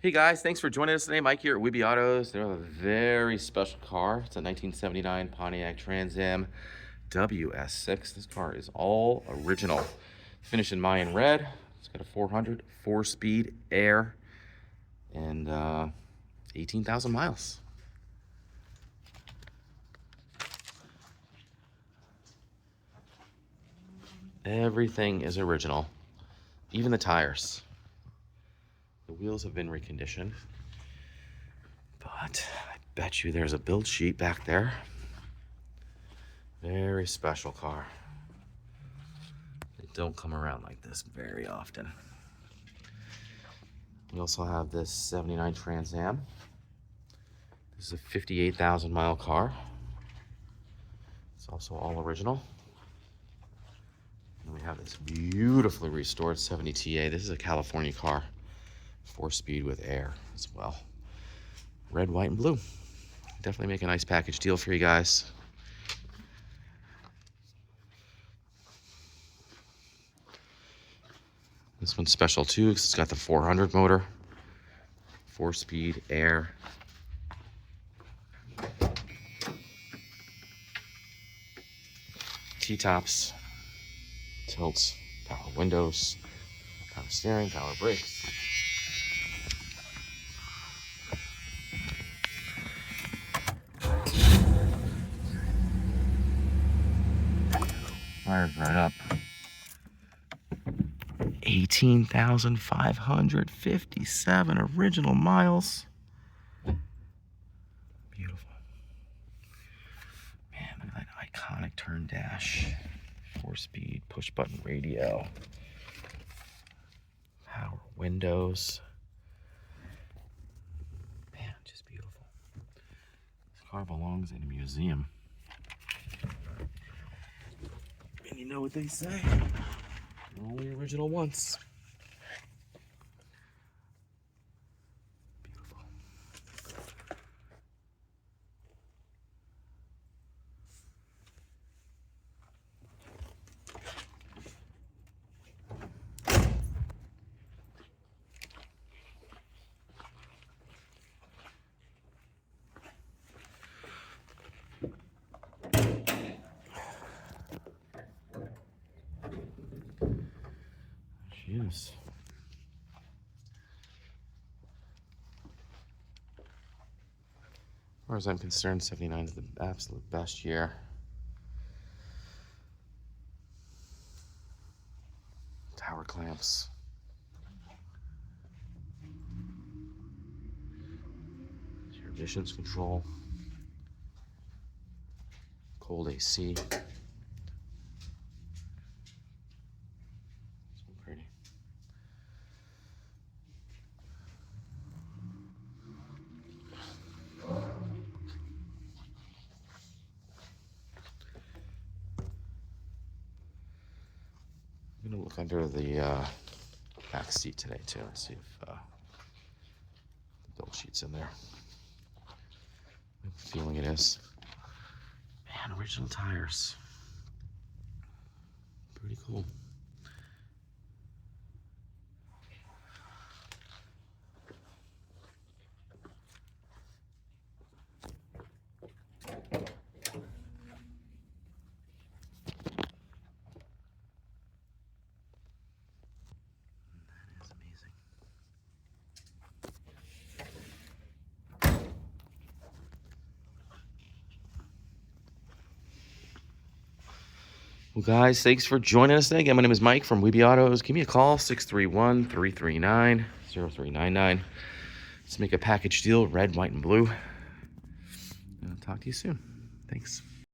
Hey guys, thanks for joining us today. Mike here at Weeby Autos. They have a very special car. It's a 1979 Pontiac Trans Am WS6. This car is all original. Finished in Mayan red. It's got a 400, 4-speed air, and 18,000 miles. Everything is original, even the tires. The wheels have been reconditioned, but I bet you there's a build sheet back there. Very special car. They don't come around like this very often. We also have this 79 Trans Am. This is a 58,000 mile car. It's also all original. And we have this beautifully restored 70 TA. This is a California car. 4-speed with air as well. Red, white, and blue. Definitely make a nice package deal for you guys. This one's special too because it's got the 400 motor. 4-speed air. T-tops, tilts, power windows, power steering, power brakes. Fires right up. 18,557 original miles. Beautiful. Man, look at that iconic turn dash. 4-speed push button radio. Power windows. Man, just beautiful. This car belongs in a museum. And you know what they say? They're only original once. Beautiful. Yes. As far as I'm concerned, 79 is the absolute best year. Tower clamps. Your emissions control. Cold AC. Pretty. I'm gonna look under the back seat today too and see if the build sheet's in there. I have a feeling it is. Man, original tires. Pretty cool. Well, guys, thanks for joining us today. Again, my name is Mike from Weeby Autos. Give me a call, 631-339-0399. Let's make a package deal, red, white, and blue. And I'll talk to you soon. Thanks.